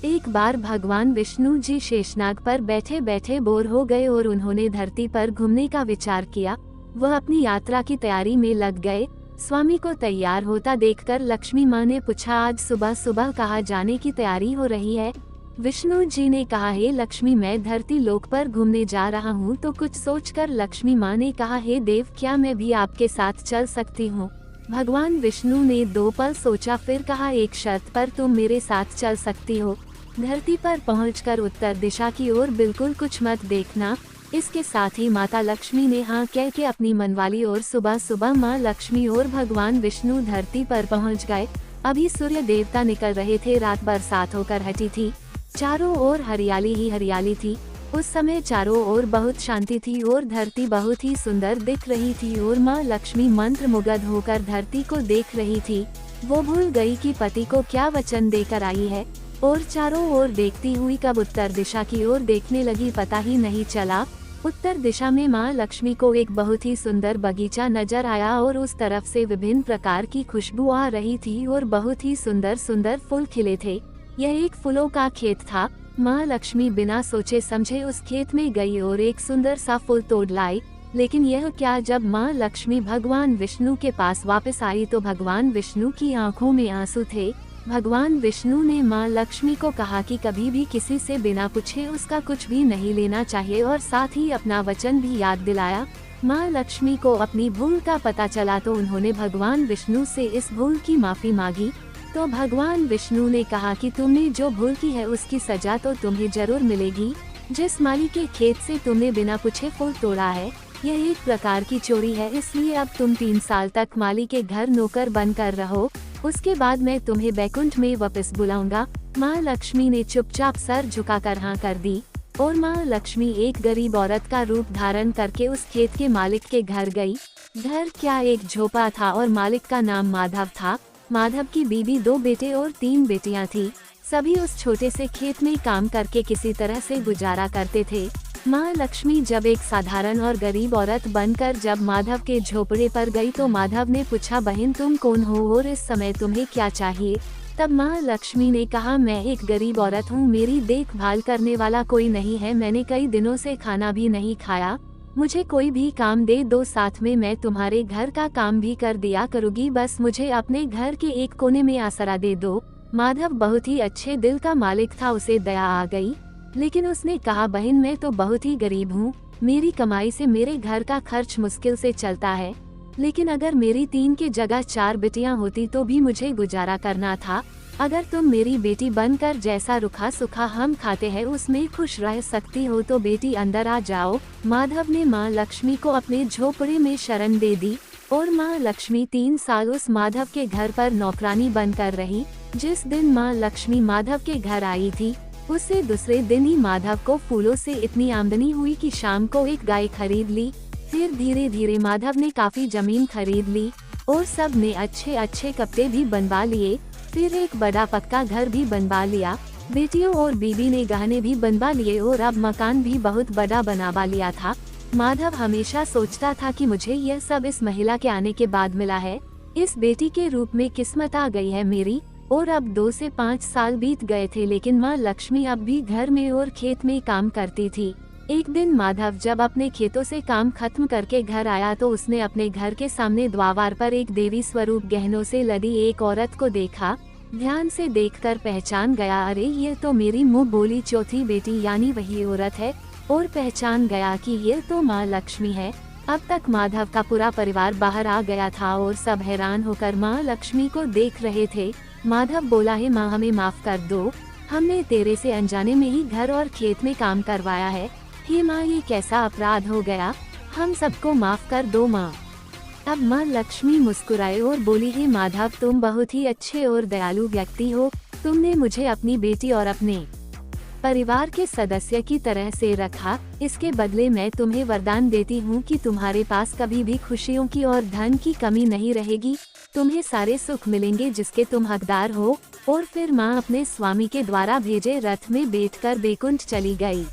एक बार भगवान विष्णु जी शेषनाग पर बैठे बैठे बोर हो गए और उन्होंने धरती पर घूमने का विचार किया। वह अपनी यात्रा की तैयारी में लग गए। स्वामी को तैयार होता देखकर लक्ष्मी माँ ने पूछा, आज सुबह सुबह कहाँ जाने की तैयारी हो रही है? विष्णु जी ने कहा, हे लक्ष्मी, मैं धरती लोक पर घूमने जा रहा हूँ। तो कुछ सोचकर लक्ष्मी माँ ने कहा, हे देव, क्या मैं भी आपके साथ चल सकती हूँ? भगवान विष्णु ने 2 पल सोचा, फिर कहा, एक शर्त पर तुम मेरे साथ चल सकती हो। धरती पर पहुंचकर उत्तर दिशा की ओर बिल्कुल कुछ मत देखना। इसके साथ ही माता लक्ष्मी ने हाँ कह के अपनी मनवाली और सुबह सुबह माँ लक्ष्मी और भगवान विष्णु धरती पर पहुंच गए। अभी सूर्य देवता निकल रहे थे, रात बरसात होकर हटी थी, चारों ओर हरियाली ही हरियाली थी। उस समय चारों ओर बहुत शांति थी और धरती बहुत ही सुंदर दिख रही थी और माँ लक्ष्मी मंत्र मुग्ध होकर धरती को देख रही थी। वो भूल गई कि पति को क्या वचन देकर आई है और चारों ओर देखती हुई कब उत्तर दिशा की ओर देखने लगी, पता ही नहीं चला। उत्तर दिशा में माँ लक्ष्मी को एक बहुत ही सुंदर बगीचा नजर आया और उस तरफ से विभिन्न प्रकार की खुशबू आ रही थी और बहुत ही सुंदर सुंदर फूल खिले थे। यह एक फूलों का खेत था। माँ लक्ष्मी बिना सोचे समझे उस खेत में गई और एक सुंदर सा फूल तोड़ लाई। लेकिन यह क्या, जब माँ लक्ष्मी भगवान विष्णु के पास वापस आई तो भगवान विष्णु की आंखों में आंसू थे। भगवान विष्णु ने माँ लक्ष्मी को कहा कि कभी भी किसी से बिना पूछे उसका कुछ भी नहीं लेना चाहिए और साथ ही अपना वचन भी याद दिलाया। माँ लक्ष्मी को अपनी भूल का पता चला तो उन्होंने भगवान विष्णु से इस भूल की माफी मांगी। तो भगवान विष्णु ने कहा कि तुमने जो भूल की है उसकी सजा तो तुम्हें जरूर मिलेगी। जिस माली के खेत से तुमने बिना पूछे फूल तोड़ा है, यह एक प्रकार की चोरी है, इसलिए अब तुम 3 साल तक माली के घर नौकर बनकर रहो। उसके बाद मैं तुम्हें बैकुंठ में वापस बुलाऊंगा। माँ लक्ष्मी ने चुपचाप सर झुकाकर हाँ कर दी और माँ लक्ष्मी एक गरीब औरत का रूप धारण करके उस खेत के मालिक के घर गई। घर क्या, एक झोपड़ा था और मालिक का नाम माधव था। माधव की बीवी 2 बेटे और 3 बेटियां थी। सभी उस छोटे से खेत में काम करके किसी तरह से गुजारा करते थे। माँ लक्ष्मी जब एक साधारण और गरीब औरत बनकर जब माधव के झोपड़े पर गई तो माधव ने पूछा, बहन तुम कौन हो और इस समय तुम्हें क्या चाहिए? तब माँ लक्ष्मी ने कहा, मैं एक गरीब औरत हूँ, मेरी देखभाल करने वाला कोई नहीं है, मैंने कई दिनों से खाना भी नहीं खाया, मुझे कोई भी काम दे दो, साथ में मैं तुम्हारे घर का काम भी कर दिया करूँगी, बस मुझे अपने घर के एक कोने में आसरा दे दो। माधव बहुत ही अच्छे दिल का मालिक था, उसे दया आ गई, लेकिन उसने कहा, बहन मैं तो बहुत ही गरीब हूँ, मेरी कमाई से मेरे घर का खर्च मुश्किल से चलता है, लेकिन अगर मेरी 3 के जगह 4 बेटियाँ होती तो भी मुझे गुजारा करना था। अगर तुम मेरी बेटी बनकर जैसा रुखा सुखा हम खाते हैं उसमें खुश रह सकती हो तो बेटी अंदर आ जाओ। माधव ने माँ लक्ष्मी को अपने झोपड़े में शरण दे दी और माँ लक्ष्मी 3 साल उस माधव के घर पर नौकरानी बनकर रही। जिस दिन माँ लक्ष्मी माधव के घर आई थी उससे दूसरे दिन ही माधव को फूलों से इतनी आमदनी हुई कि शाम को एक गाय खरीद ली। फिर धीरे धीरे माधव ने काफी जमीन खरीद ली और सब ने अच्छे अच्छे कपड़े भी बनवा लिए। फिर एक बड़ा पक्का घर भी बनवा लिया। बेटियों और बीवी ने गहने भी बनवा लिए और अब मकान भी बहुत बड़ा बनवा लिया था। माधव हमेशा सोचता था कि मुझे यह सब इस महिला के आने के बाद मिला है, इस बेटी के रूप में किस्मत आ गई है मेरी। और अब 2 से 5 साल बीत गए थे, लेकिन माँ लक्ष्मी अब भी घर में और खेत में काम करती थी। एक दिन माधव जब अपने खेतों से काम खत्म करके घर आया तो उसने अपने घर के सामने द्वार पर एक देवी स्वरूप गहनों से लदी एक औरत को देखा। ध्यान से देखकर पहचान गया, अरे ये तो मेरी मुँह बोली चौथी बेटी यानी वही औरत है, और पहचान गया कि ये तो माँ लक्ष्मी है। अब तक माधव का पूरा परिवार बाहर आ गया था और सब हैरान होकर माँ लक्ष्मी को देख रहे थे। माधव बोला, है माँ हमें माफ कर दो, हमने तेरे से अनजाने में ही घर और खेत में काम करवाया है। हे माँ ये कैसा अपराध हो गया, हम सबको माफ कर दो माँ। अब माँ लक्ष्मी मुस्कुराए और बोली, हे माधव तुम बहुत ही अच्छे और दयालु व्यक्ति हो, तुमने मुझे अपनी बेटी और अपने परिवार के सदस्य की तरह से रखा, इसके बदले मैं तुम्हें वरदान देती हूँ कि तुम्हारे पास कभी भी खुशियों की और धन की कमी नहीं रहेगी, तुम्हें सारे सुख मिलेंगे जिसके तुम हकदार हो। और फिर माँ अपने स्वामी के द्वारा भेजे रथ में बैठकर बैकुंठ चली गई।